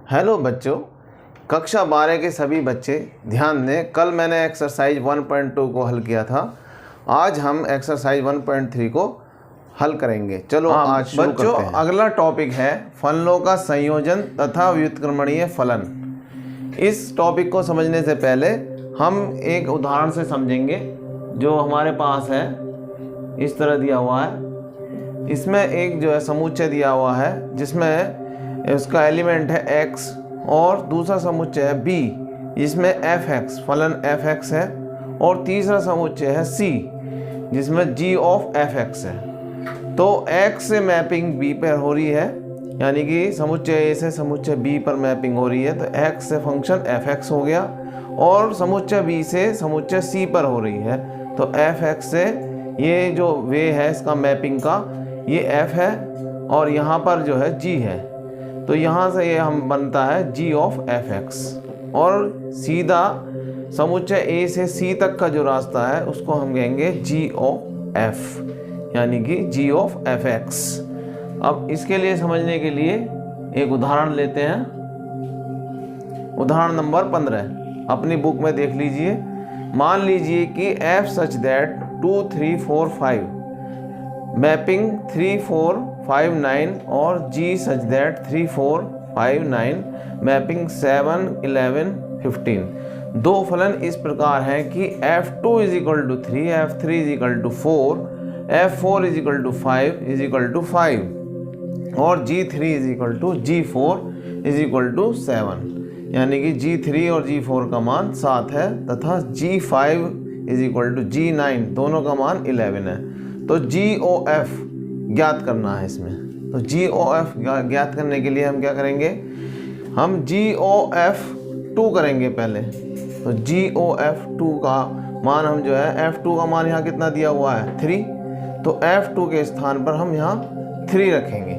Hello बच्चों, कक्षा 12 के सभी बच्चे ध्यान दें। कल मैंने एक्सरसाइज 1.2 को हल किया था। आज हम एक्सरसाइज 1.3 को हल करेंगे। चलो आज शुरू करते हैं। अगला टॉपिक है फलनों का संयोजन तथा व्युत्क्रमणीय फलन। इस टॉपिक को समझने से पहले हम एक उदाहरण से समझेंगे जो हमारे पास है। इस तरह दिया हुआ है, इसमें एक जो है समुच्चय दिया हुआ है जिसमें उसका एलिमेंट है x और दूसरा समुच्चय है b जिसमें fx फलन fx है और तीसरा समुच्चय है c जिसमें g ऑफ fx है। तो x से मैपिंग b पर हो रही है, यानी कि समुच्चय a से समुच्चय b पर मैपिंग हो रही है, तो x से फंक्शन fx हो गया और समुच्चय b से समुच्चय c पर हो रही है, तो fx से ये जो वे है इसका मैपिंग का ये f है और यहाँ पर जो है g है, तो यहाँ से ये हम बनता है g ऑफ fx और सीधा समुच्चय a से c तक का जो रास्ता है उसको हम कहेंगे g ऑफ f, यानी कि g ऑफ fx। अब इसके लिए समझने के लिए एक उदाहरण लेते हैं। उदाहरण नंबर 15 अपनी बुक में देख लीजिए। मान लीजिए कि f सच दैट 2 3 4 5 मैपिंग 3 4 5 9 और g सच दैट 3 4 5 9 मैपिंग 7 11 15। दो फलन इस प्रकार हैं कि f2 is equal to 3, f3 is equal to 4, f4 is equal to 5 is equal to 5 और g3 is equal to g4 is equal to 7, यानी कि g3 और g4 का मान 7 है तथा g5 is equal to g9 दोनों का मान 11 है। तो GOF ज्ञात करना है इसमें। तो GOF ज्ञात करने के लिए हम क्या करेंगे, हम GOF2 करेंगे पहले। तो GOF2 का मान हम जो है F2 का मान यहाँ कितना दिया हुआ है 3, तो F2 के स्थान पर हम यहाँ 3 रखेंगे।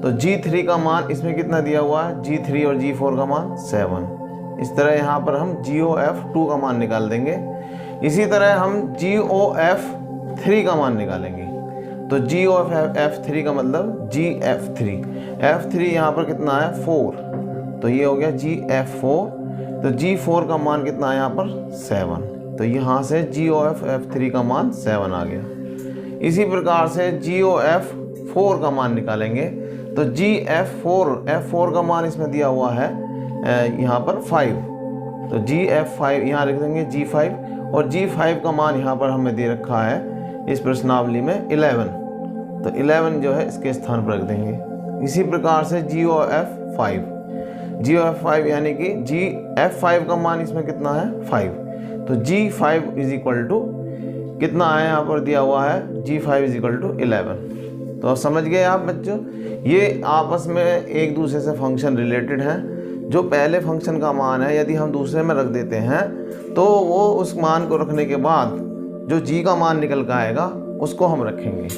तो G3 का मान इसमें कितना दिया हुआ है, G3 और G4 का मान 7। इस तरह यहाँ पर हम GOF2 का मान निकाल देंगे। इसी तरह हम GOF3 का मान निकालेंगे। तो GOF3 का मतलब GF3, F3 यहाँ पर कितना है 4, तो ये हो गया GF4। तो G4 का मान कितना है यहाँ पर 7, तो यहाँ से GOF3 का मान 7 आ गया। इसी प्रकार से GOF4 का मान निकालेंगे। तो F4 का मान इसमें दिया हुआ है यहाँ पर 5, तो GF5 यहाँ लिख देंगे G5 और G5 का मान यहाँ पर हमें दे रखा है इस प्रश्नावली में 11, तो 11 जो है इसके स्थान पर रख देंगे। इसी प्रकार से GOF5 यानी कि GF5 का मान इसमें कितना है 5, तो G5 इज इक्वल टू कितना है यहाँ पर दिया हुआ है G5 इज इक्वल टू 11। तो समझ गए आप बच्चों, ये आपस में एक दूसरे से फंक्शन रिलेटेड हैं। जो पहले फंक्शन का मान है यदि हम दूसरे में रख देते हैं तो वो उस मान को रखने के बाद जो g का मान निकल कर आएगा उसको हम रखेंगे।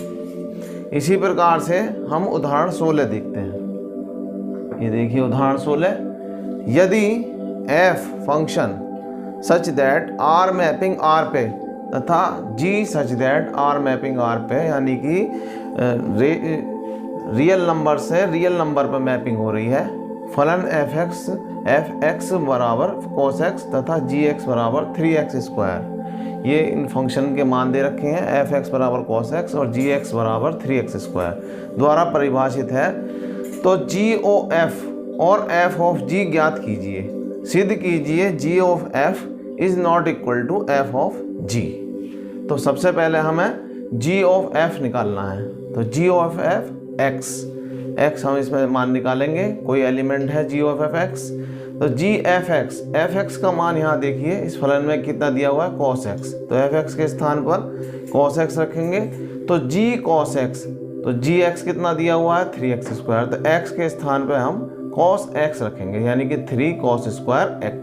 इसी प्रकार से हम उदाहरण 16 देखते हैं। ये देखिए उदाहरण 16, यदि f function such that r mapping r पे तथा g such that r mapping r पे, यानी कि रियल नंबर से रियल नंबर पर मैपिंग हो रही है, फलन fx बराबर cos x तथा gx बराबर 3x स्क्वायर, ये इन फंक्शन के मान दे रखे हैं fx बराबर cos x और gx बराबर 3x स्क्वायर द्वारा परिभाषित है। तो GOF और f ऑफ g ज्ञात कीजिए। सिद्ध कीजिए g of f is not equal to f of g। तो सबसे पहले हमें g ऑफ f निकालना है। तो g ऑफ f x हम इसमें मान निकालेंगे, कोई एलिमेंट है g ऑफ fx। तो gfx का मान यहाँ देखिए इस फलन में कितना दिया हुआ है cos x, तो fx के स्थान पर cos x रखेंगे। तो g cos x, तो gx कितना दिया हुआ है 3x स्क्वायर, तो x के स्थान पर हम cos x रखेंगे, यानी कि 3 cos स्क्वायर x।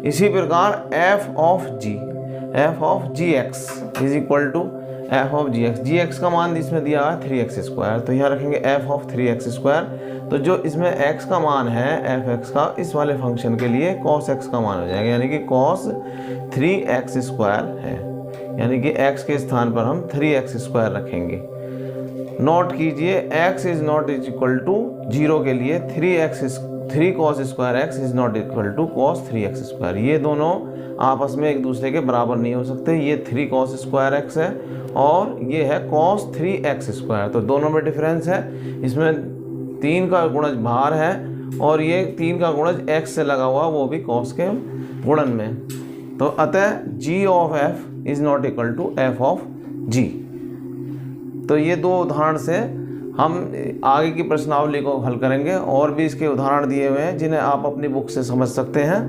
इसी प्रकार f of gx is equal to f of gx का मान इसमें दिया है 3x स्क्वायर, तो यहाँ रखेंगे f ऑफ 3x स्क्वायर। तो जो इसमें x का मान है fx का, इस वाले फंक्शन के लिए cos x का मान हो जाएगा, यानी कि cos 3x स्क्वायर है, यानी कि x के स्थान पर हम 3x स्क्वायर रखेंगे। नोट कीजिए x is not is equal to 0 के लिए 3 cos square x is not equal to cos 3x square. ये दोनों आपस में एक दूसरे के बराबर नहीं हो सकते। ये 3 cos स्क्वायर एक्स है और ये है cos 3x स्क्वायर, तो दोनों में डिफरेंस है। इसमें 3 का गुणज बाहर है और ये 3 का गुणज x से लगा हुआ, वो भी cos के गुणन में। तो अतः g of f is not equal to f of g। तो ये दो उदाहरण से हम आगे की प्रश्नावली को हल करेंगे। और भी इसके उदाहरण दिए हुए हैं जिन्हें आप अपनी बुक से समझ सकते हैं।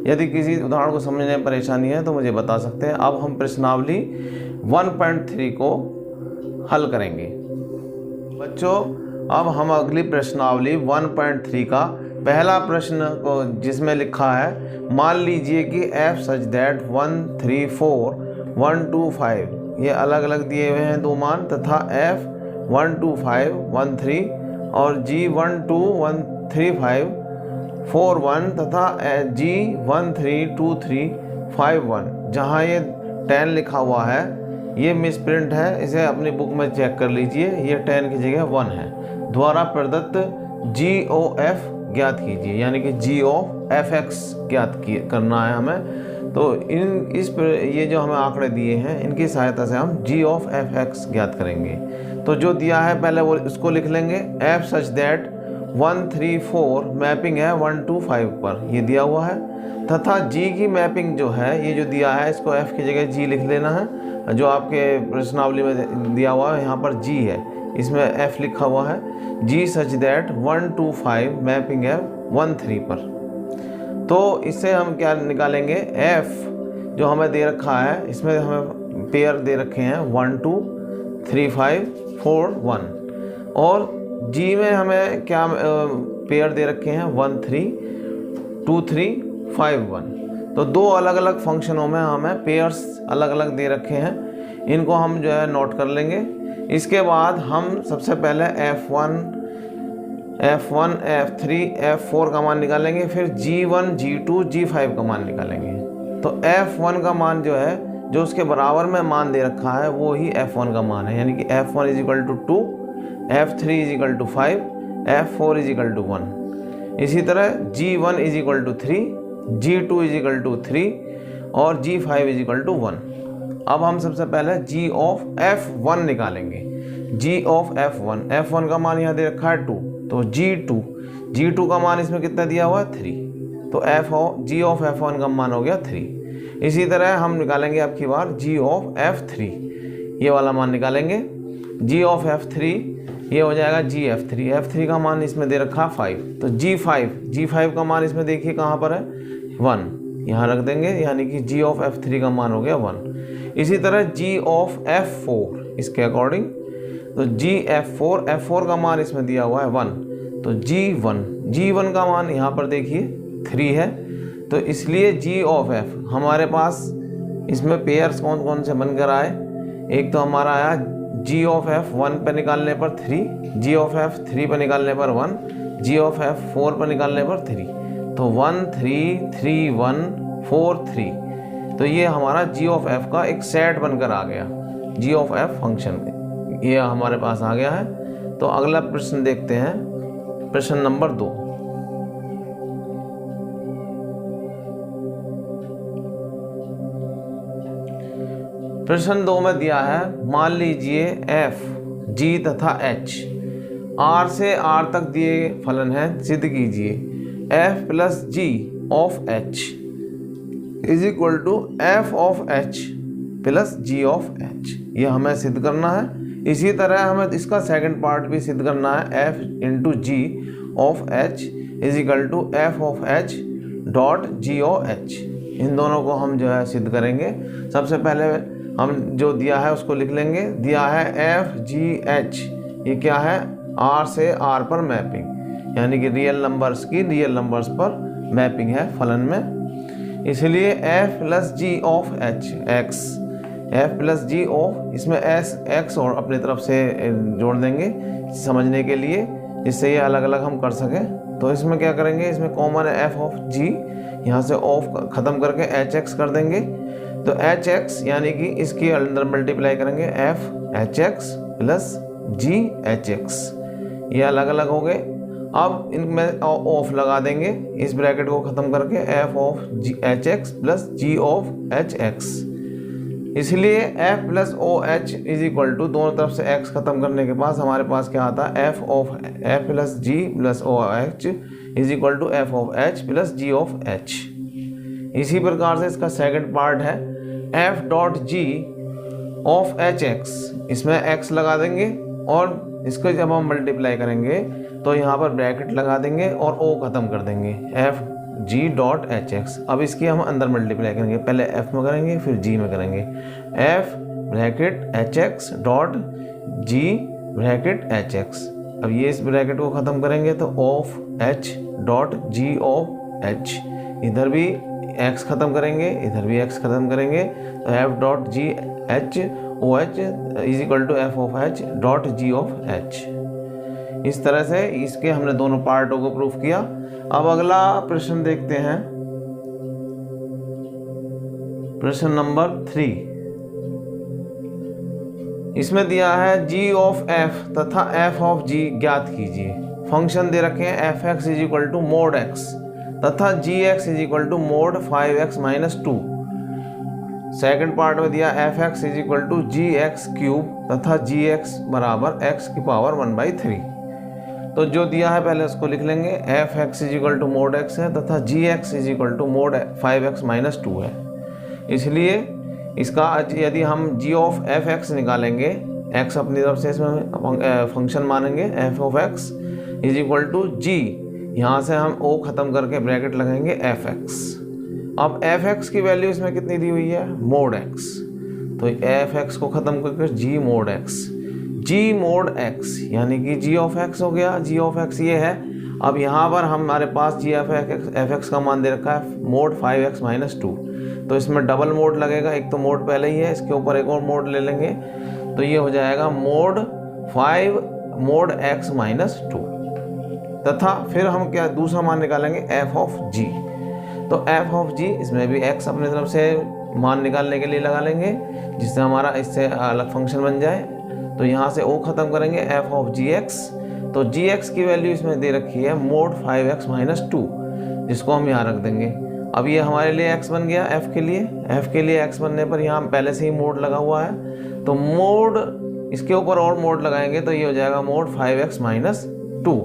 यदि किसी उदाहरण को समझने में परेशानी है तो मुझे बता सकते हैं। अब हम प्रश्नावली 1.3 को हल करेंगे। बच्चों, अब हम अगली प्रश्नावली 1.3 का पहला प्रश्न को जिसमें लिखा है, मान लीजिए कि f सच दैट 1 3 4 1 2 5 ये अलग अलग दिए हुए हैं दो मान, तथा f 1 2 5 1 3 और g 1 2 1 3 5 4 1 तथा g 1 3 2 3 5 1। जहाँ ये 10 लिखा हुआ है ये मिसप्रिंट है, इसे अपनी बुक में चेक कर लीजिए। ये 10 की जगह 1 है। द्वारा प्रदत्त g o f ज्ञात कीजिए, यानी कि g ऑफ एफ एक्स ज्ञात करना है हमें। तो ये जो हमें आंकड़े दिए हैं इनकी सहायता से हम g ऑफ एफ एक्स ज्ञात करेंगे। तो जो दिया है पहले वो इसको लिख लेंगे। f सच दैट 1 3 4 मैपिंग है 1 2 5 पर, ये दिया हुआ है। तथा g की मैपिंग जो है ये जो दिया है इसको f की जगह g लिख लेना है। जो आपके प्रश्नावली में दिया हुआ है यहाँ पर g है, इसमें f लिखा हुआ है। g सच दैट 1 2 5 मैपिंग है 1 3 पर। तो इससे हम क्या निकालेंगे, f जो हमें दे रखा है इसमें हमें पेयर दे रखे हैं 1 2 3 5 4 1 और g में हमें क्या पेयर दे रखे हैं 1 3 2 3 5 1। तो दो अलग अलग फंक्शनों में हमें पेयर्स अलग अलग दे रखे हैं, इनको हम जो है नोट कर लेंगे। इसके बाद हम सबसे पहले f1 f3 f4 का मान निकालेंगे, फिर g1 g2 g5 का मान निकालेंगे। तो f1 का मान जो है जो उसके बराबर में मान दे रखा है वो ही f1 का मान है, यानी कि f1 is equal to 2, f3 is equal to 5, f4 is equal to 1। इसी तरह g1 is equal to 3, g2 is equal to 3 और g5 इज इक्वल टू 1। अब हम सबसे पहले g ऑफ f1 निकालेंगे। g ऑफ f1 का मान यहाँ दे रखा है 2, तो g2 का मान इसमें कितना दिया हुआ है 3, तो g ऑफ f1 का मान हो गया 3। इसी तरह हम निकालेंगे अब की बार g ऑफ f3, ये वाला मान निकालेंगे। g ऑफ f3 ये हो जाएगा f3 का मान इसमें दे रखा 5, तो g5 का मान इसमें देखिए कहाँ पर है 1, यहाँ रख देंगे, यानी कि g ऑफ f3 का मान हो गया 1। इसी तरह g ऑफ f4 इसके अकॉर्डिंग, तो f4 का मान इसमें दिया हुआ है 1, तो g1 का मान यहाँ पर देखिए 3 है। तो इसलिए g ऑफ f हमारे पास इसमें पेयर्स कौन कौन से बनकर आए, एक तो हमारा आया g ऑफ f 1 पे निकालने पर 3, g ऑफ f 3 पे निकालने पर 1, g ऑफ f 4 पे निकालने पर 3, तो 1 3 3 1 4 3। तो ये हमारा g ऑफ f का एक सेट बनकर आ गया, g ऑफ f फंक्शन ये हमारे पास आ गया है। तो अगला प्रश्न देखते हैं, प्रश्न नंबर 2। प्रश्न 2 में दिया है, मान लीजिए f, g तथा h r से r तक दिए फलन है, सिद्ध कीजिए f plus g of h is equal to f of h plus g of h। ये हमें सिद्ध करना है। इसी तरह हमें इसका सेकंड पार्ट भी सिद्ध करना है, f into g of h is equal to f of h dot g o h। इन दोनों को हम जो है सिद्ध करेंगे। सबसे पहले हम जो दिया है उसको लिख लेंगे। दिया है एफ जी एच, ये क्या है r से r पर मैपिंग, यानी कि रियल नंबर्स की रियल नंबर्स पर मैपिंग है फलन में। इसलिए f plus g of h x, f plus g of, इसमें x और अपनी तरफ से जोड़ देंगे समझने के लिए, जिससे ये अलग अलग हम कर सकें। तो इसमें क्या करेंगे, इसमें कॉमन है f ऑफ g, यहाँ से ऑफ ख़त्म करके hx कर देंगे। तो hx यानी कि इसके अंदर मल्टीप्लाई करेंगे f hx plus g hx, ये अलग अलग हो गए। अब इनमें ऑफ लगा देंगे, इस ब्रैकेट को ख़त्म करके f of h x plus g of h x. इसलिए f plus o h is equal to, दोनों तरफ से एक्स ख़त्म करने के बाद हमारे पास क्या आता है, f of f plus g plus o h is equal to f of h plus g of h. इसी प्रकार से इसका सेकंड पार्ट है f dot g of h x, इसमें एक्स लगा देंगे और इसको जब हम मल्टीप्लाई करेंगे तो यहाँ पर ब्रैकेट लगा देंगे और ओ ख़त्म कर देंगे, F G dot H x. अब इसकी हम अंदर मल्टीप्लाई करेंगे, पहले एफ में करेंगे फिर जी में करेंगे, F bracket H x dot G bracket H x. अब ये इस ब्रैकेट को ख़त्म करेंगे तो of h dot g of H, इधर भी एक्स ख़त्म करेंगे इधर भी एक्स ख़त्म करेंगे, तो f dot g h o h is equal to f of h dot g of h. इस तरह से इसके हमने दोनों पार्टों को प्रूफ किया। अब अगला प्रश्न देखते हैं, प्रश्न नंबर 3। इसमें दिया है g ऑफ f तथा f ऑफ g ज्ञात कीजिए। फंक्शन दे रखे हैं f x is equal to mod x तथा g x is equal to mod 5x minus 2। Second part में दिया f x is equal to g x cube तथा जी एक्स बराबर एक्स की पावर 1/3। तो जो दिया है पहले उसको लिख लेंगे, f x is equal to mod x है तथा g x is equal to mod 5x minus 2 है। इसलिए इसका यदि हम जी ऑफ एफ एक्स निकालेंगे, एक्स अपनी तरफ से इसमें फंक्शन मानेंगे, F of X is equal to G, यहाँ से हम ओ ख़त्म करके ब्रैकेट लगाएंगे एफ एक्स। अब एफ एक्स की वैल्यू इसमें कितनी दी हुई है, मोड एक्स, तो एफ एक्स को ख़त्म करके G mod X, G mod X यानी कि जी ऑफ एक्स हो गया। जी ऑफ एक्स ये है। अब यहाँ पर हमारे पास जी एफ एक्स का मान दे रखा है मोड 5x माइनस 2, तो इसमें डबल मोड लगेगा, एक तो मोड पहले ही है, इसके ऊपर एक और मोड ले लेंगे तो ये हो जाएगा मोड 5 मोड x माइनस 2 तथा फिर हम क्या दूसरा मान निकालेंगे एफ ऑफ जी। तो एफ ऑफ जी, इसमें भी x अपनी तरफ से मान निकालने के लिए लगा लेंगे जिससे हमारा इससे अलग फंक्शन बन जाए। तो यहाँ से o ख़त्म करेंगे एफ ऑफ जी एक्स, तो जी एक्स की वैल्यू इसमें दे रखी है मोड 5x माइनस 2, जिसको हम यहाँ रख देंगे। अब ये हमारे लिए x बन गया f के लिए x बनने पर यहाँ पहले से ही मोड लगा हुआ है, तो मोड इसके ऊपर और मोड लगाएंगे तो ये हो जाएगा मोड 5x माइनस 2।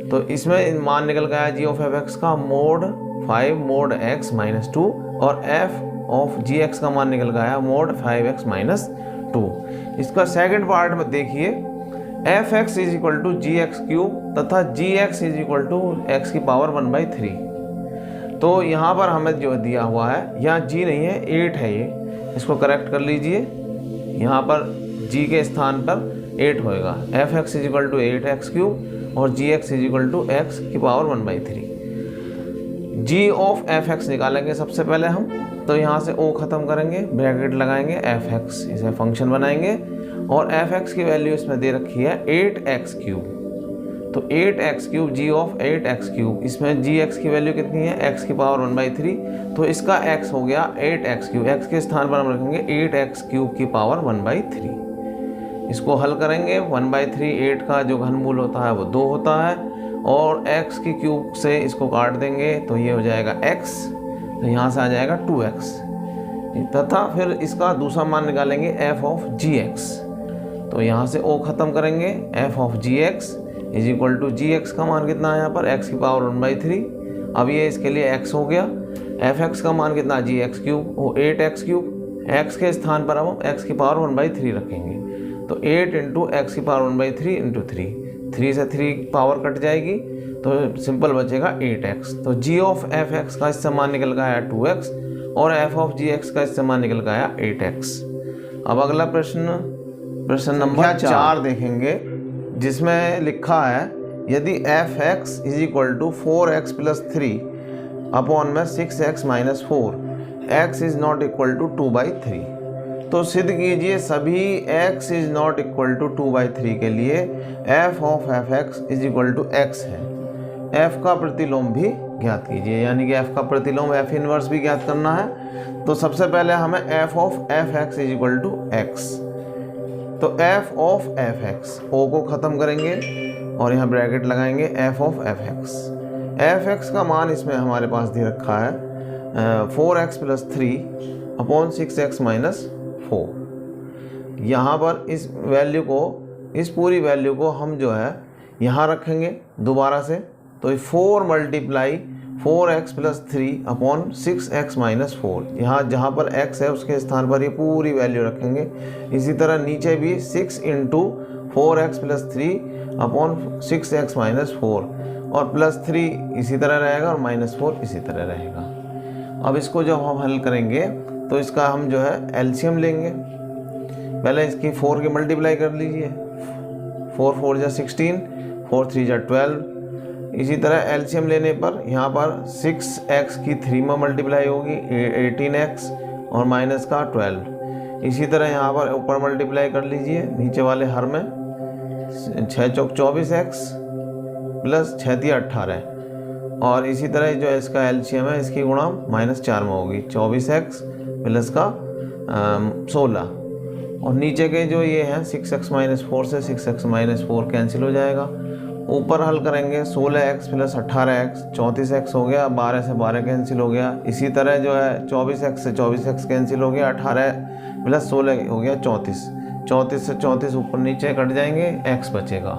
तो इसमें मान निकल गया जी ऑफ एफ एक्स का मोड 5 मोड x माइनस 2 और f ऑफ जी एक्स का मान निकल गया मोड 5x माइनस 2। इसका सेकंड पार्ट में देखिए, f x is equal to g x cube तथा g x is equal to x की पावर 1/3। तो यहाँ पर हमें जो दिया हुआ है, यहाँ जी नहीं है 8 है, ये इसको करेक्ट कर लीजिए, यहाँ पर जी के स्थान पर 8 होएगा। F x is equal to 8x cube और g x is equal to x की power 1/3। G of F x निकालेंगे सबसे पहले हम, तो यहाँ से ओ ख़त्म करेंगे, ब्रैकेट लगाएंगे एफ एक्स, इसे फंक्शन बनाएंगे और एफ एक्स की वैल्यू इसमें दे रखी है 8x क्यूब, तो 8x cube ji of 8x cube, इसमें जी एक्स की वैल्यू कितनी है x की पावर 1/3, तो इसका x हो गया 8x क्यूब, x के स्थान पर हम रखेंगे 8x क्यूब की पावर 1/3। इसको हल करेंगे 1/3, 8 का जो घनमूल होता है वो 2 होता है और x की क्यूब से इसको काट देंगे तो ये हो जाएगा x, तो यहाँ से आ जाएगा 2x तथा फिर इसका दूसरा मान निकालेंगे f ऑफ जी एक्स, तो यहाँ से o ख़त्म करेंगे, f of g x is equal to g x का मान कितना है यहाँ पर x की पावर 1/3। अब ये इसके लिए x हो गया, एफ एक्स का मान कितना जी एक्स क्यूब वो 8x क्यूब, x के स्थान पर हम x की पावर 1/3 रखेंगे, तो 8 इंटू एक्स की पावर 1/3 इंटू 3 से 3 पावर कट जाएगी तो सिंपल बचेगा 8x। तो जी ऑफ एफ एक्स का इससे मान निकल गया 2x और एफ ऑफ जी एक्स का इससे मान निकल गया 8x। अब अगला प्रश्न नंबर 4 देखेंगे, जिसमें लिखा है यदि f x is equal to 4x plus 3 upon में 6x minus 4 x is not equal to 2/3, तो सिद्ध कीजिए सभी x is not equal to 2/3 के लिए f of F x is equal to x है। f का प्रतिलोम भी ज्ञात कीजिए, यानी कि f का प्रतिलोम f इनवर्स भी ज्ञात करना है। तो सबसे पहले हमें f of F x is equal to x, तो f of F x, o को ख़त्म करेंगे, और यहाँ ब्रैकेट लगाएंगे f of F x. F x का मान इसमें हमारे पास दे रखा है 4x + 3/6x - 4। यहाँ पर इस वैल्यू को, इस पूरी वैल्यू को हम जो है यहाँ रखेंगे दोबारा से, तो 4 × 4x + 3/6x - 4, यहाँ जहाँ पर x है उसके स्थान पर ये पूरी वैल्यू रखेंगे। इसी तरह नीचे भी 6 × 4x + 3/6x - 4 और +3 इसी तरह रहेगा और -4 इसी तरह रहेगा। अब इसको जब हम हल करेंगे तो इसका हम जो है एलसीएम लेंगे। पहले इसकी 4 की मल्टीप्लाई कर लीजिए, 4 × 4 = 16, 4 × 3 = 12। इसी तरह एलसीएम लेने पर यहाँ पर 6x की 3 में मल्टीप्लाई होगी 18x और माइनस का 12। इसी तरह यहाँ पर ऊपर मल्टीप्लाई कर लीजिए नीचे वाले हर में, 6 × 4 = 24x + 6 × 3 = 18। और इसी तरह जो इसका एलसीएम है इसकी गुणा -4 में होगी 24x प्लस का 16। और नीचे के जो ये हैं 6x - 4 से 6x - 4 कैंसिल हो जाएगा। ऊपर हल करेंगे 16x + 18x 34x हो गया, 12 से 12 कैंसिल हो गया। इसी तरह जो है 24x से 24x कैंसिल हो गया, 18 + 16 हो गया 34, 34 से 34 ऊपर नीचे कट जाएंगे, x बचेगा।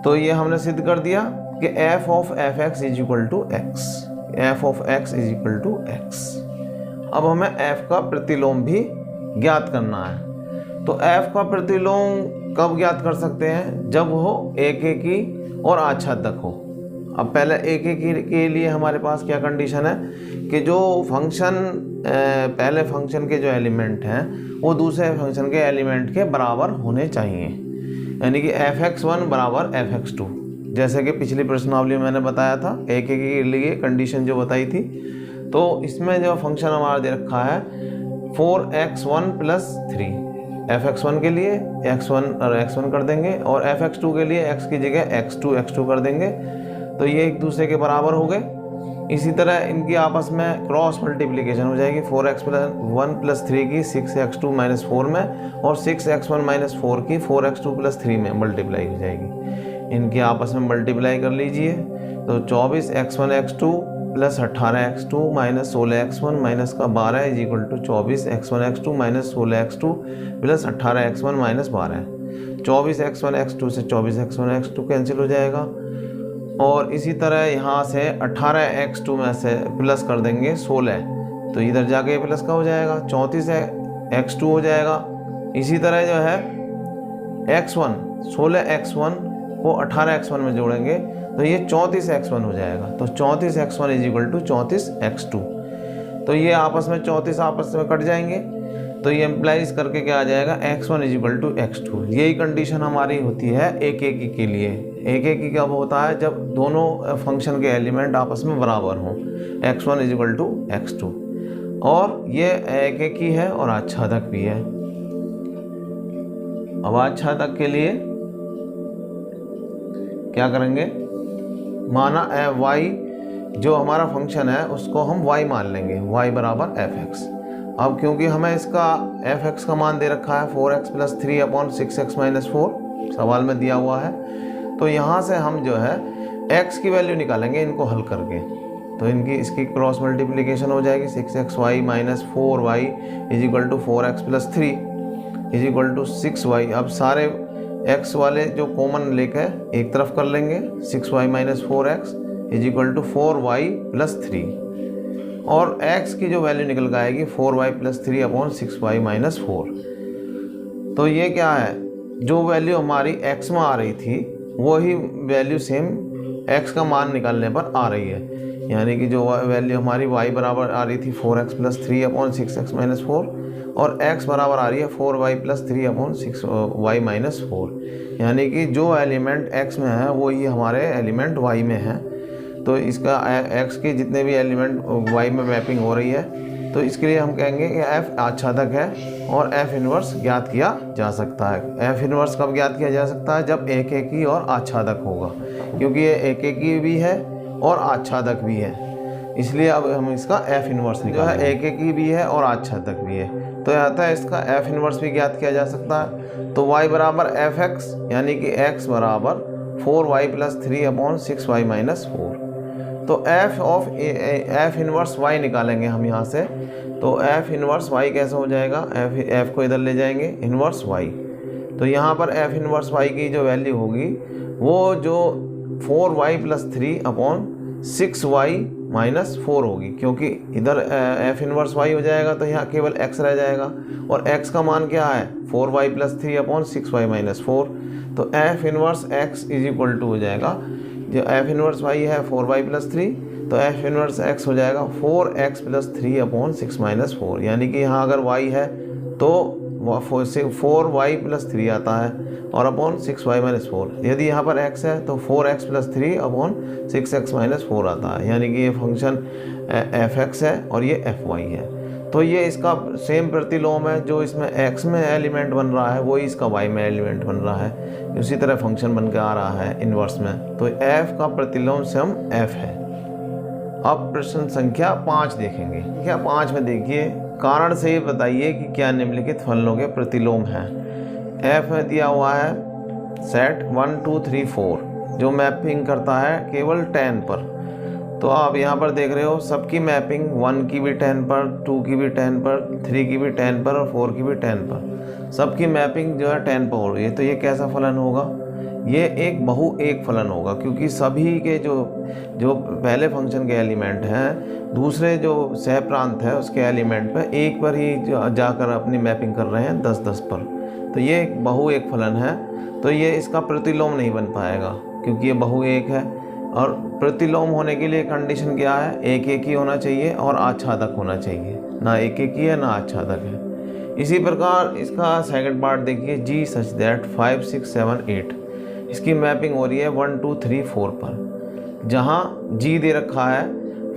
तो ये हमने सिद्ध कर दिया कि f of F x is equal to x, एफ of x is equal to x. अब हमें f का प्रतिलोम भी ज्ञात करना है। तो f का प्रतिलोम कब ज्ञात कर सकते हैं? जब वो एकेकी और आच्छादक हो। अब पहले एकेकी के लिए हमारे पास क्या कंडीशन है कि जो फंक्शन पहले फंक्शन के जो एलिमेंट हैं वो दूसरे फंक्शन के एलिमेंट के बराबर होने चाहिए, यानी कि fx1 = fx2। जैसे कि पिछली प्रश्नावली में मैंने बताया था एकेकी के लिए कंडीशन जो बताई थी। तो इसमें जो फंक्शन हमारा दे रखा है 4x1 + 3, fx1 के लिए x1 और x1 कर देंगे और fx2 के लिए x की जगह x2 कर देंगे, तो ये एक दूसरे के बराबर हो गए। इसी तरह इनकी आपस में क्रॉस मल्टीप्लिकेशन हो जाएगी 4x1 + 3 की 6x2 - 4 में और 6x1 - 4 की 4x2 + 3 में मल्टीप्लाई हो जाएगी। इनकी आपस में मल्टीप्लाई कर लीजिए तो 24x1 x2 + 18x2 - 16x1 minus का 12 is equal to 24x1 x2 - 16x2 + 18x1 - 12। 24x1 x2 से 24x1 x2 कैंसिल हो जाएगा और इसी तरह यहाँ से 18x2 में से प्लस कर देंगे 16, तो इधर जाके प्लस का हो जाएगा 34x2 हो जाएगा। इसी तरह जो है x1 16x1 को 18x1 में जोड़ेंगे तो ये 34x1 हो जाएगा, तो 34x1 is equal to 34x2। तो ये आपस में 34 आपस में कट जाएंगे, तो ये एम्प्लाइज करके क्या आ जाएगा x1 is equal to x2। यही कंडीशन हमारी होती है एकेकी के लिए। एकेकी कब होता है? जब दोनों फंक्शन के एलिमेंट आपस में बराबर हों, x1 is equal to x2। और ये एकेकी है और आच्छादक भी है। अब आच्छादक के लिए क्या करेंगे? माना y जो हमारा फंक्शन है उसको हम y मान लेंगे, y = fx। अब क्योंकि हमें इसका fx का मान दे रखा है 4x + 3/6x - 4 सवाल में दिया हुआ है, तो यहाँ से हम जो है x की वैल्यू निकालेंगे इनको हल करके। तो इसकी क्रॉस मल्टीप्लिकेशन हो जाएगी 6xy - 4y is equal to 4x + 3 is equal to 6y। अब सारे x वाले जो कॉमन लेकर एक तरफ कर लेंगे, 6y - 4x is equal to 4y + 3 और x की जो वैल्यू निकल आएगी 4y + 3/6y - 4। तो ये क्या है? जो वैल्यू हमारी x में आ रही थी वही वैल्यू सेम x का मान निकालने पर आ रही है, यानी कि जो वैल्यू हमारी y बराबर आ रही थी 4x + 3/6x - 4 और x बराबर आ रही है 4y + 3/6y - 4, यानी कि जो एलिमेंट x में है वही हमारे एलिमेंट y में है। तो इसका x के जितने भी एलिमेंट y में मैपिंग हो रही है, तो इसके लिए हम कहेंगे कि f आच्छादक है और f इन्वर्स ज्ञात किया जा सकता है। f इन्वर्स कब ज्ञात किया जा सकता है? जब एकेकी और आच्छादक होगा, क्योंकि ये एकेकी भी है और आच्छादक भी है, इसलिए अब हम इसका f इन्वर्स जो है एकेकी भी है और आच्छादक भी है। तो आता है इसका f इन्वर्स भी ज्ञात किया जा सकता है। तो y = fx, यानी कि x = 4y plus 3 upon 6y minus 4। तो एफ इनवर्स y निकालेंगे हम यहाँ से। तो एफ इनवर्स y कैसे हो जाएगा, एफ को इधर ले जाएंगे, इनवर्स y। तो यहाँ पर एफ इनवर्स y की जो वैल्यू होगी वो जो 4y plus 3 upon 6y minus 4 होगी, क्योंकि इधर एफ इनवर्स y हो जाएगा तो यहाँ केवल x रह जाएगा, और x का मान क्या है 4y plus 3 upon 6y minus 4। तो f inverse x is equal to हो जाएगा, जो एफ इनवर्स y है 4y प्लस 3, तो एफ इनवर्स x हो जाएगा 4x प्लस 3 अपॉन 6 माइनस 4। यानी कि यहाँ अगर y है तो 4y प्लस 3 आता है और अपॉन 6y माइनस 4। यदि यहाँ पर x है तो 4x plus 3 upon 6x minus 4 आता है। यानी कि ये फंक्शन fx है और ये fy है। तो ये इसका सेम प्रतिलोम है, जो इसमें x में एलिमेंट बन रहा है वही इसका y में एलिमेंट बन रहा है। उसी तरह फंक्शन बन के आ रहा है इन्वर्स में। तो f का प्रतिलोम सम f है। अब प्रश्न संख्या 5 देखेंगे। संख्या 5 में देखिए, कारण से ये बताइए कि क्या निम्नलिखित फलनों के प्रतिलोम हैं। f में दिया हुआ है सेट 1 2 3 4 जो मैपिंग करता है केवल 10 पर। तो आप यहाँ पर देख रहे हो सबकी मैपिंग 1 की भी 10 पर, 2 की भी 10 पर, 3 की भी 10 पर और 4 की भी 10 पर। सबकी मैपिंग जो है 10 पर हो रही है। तो ये कैसा फलन होगा, ये एक बहु एक फलन होगा, क्योंकि सभी के जो पहले फंक्शन के एलिमेंट हैं दूसरे जो सह प्रांत है उसके एलिमेंट पर एक पर ही जाकर अपनी मैपिंग कर रहे हैं 10-10 पर। तो ये एक बहु एक फलन है। तो ये इसका प्रतिलोम नहीं बन पाएगा क्योंकि ये बहु एक है, और प्रतिलोम होने के लिए कंडीशन क्या है, एक एक ही होना चाहिए और आच्छादक होना चाहिए, ना एक एक ही है ना आच्छादक है। इसी प्रकार इसका सेकंड पार्ट देखिए, जी सच दैट 5 6 7 8 इसकी मैपिंग हो रही है 1 2 3 4 पर, जहाँ जी दे रखा है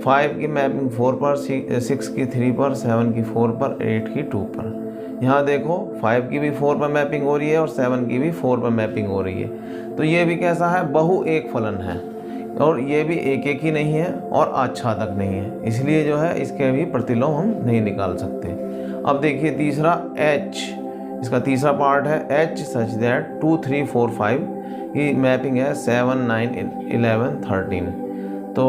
5 की मैपिंग 4 पर, 6 की 3 पर, 7 की 4 पर, 8 की 2 पर। यहाँ देखो 5 की भी 4 पर मैपिंग हो रही है और 7 की भी 4 पर मैपिंग हो रही है। तो ये भी कैसा है, बहु एक फलन है, और ये भी एक एक ही नहीं है और आच्छादक नहीं है, इसलिए जो है इसके भी प्रतिलोम हम नहीं निकाल सकते। अब देखिए तीसरा H, इसका तीसरा पार्ट है H सच दैट 2 3 4 5 की मैपिंग है 7 9 11 13। तो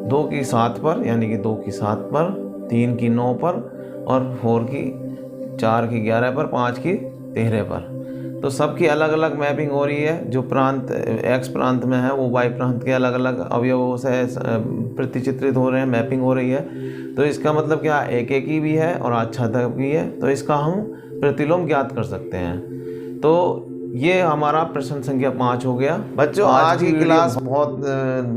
2 की 7 पर, यानी कि 2 की 7 पर, 3 की 9 पर और 4 की 11 पर, 5 की 13 पर। तो सबकी अलग अलग मैपिंग हो रही है। जो प्रांत x प्रांत में है वो y प्रांत के अलग अलग अवयवों से प्रतिचित्रित हो रहे हैं, मैपिंग हो रही है। तो इसका मतलब क्या, एक एक ही भी है और आच्छादक भी है, तो इसका हम प्रतिलोम ज्ञात कर सकते हैं। तो ये हमारा प्रश्न संख्या 5 हो गया। बच्चों आज की क्लास बहुत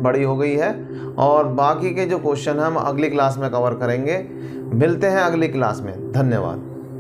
बड़ी हो गई है और बाकी के जो क्वेश्चन हम अगली क्लास में कवर करेंगे। मिलते हैं अगली क्लास में। धन्यवाद।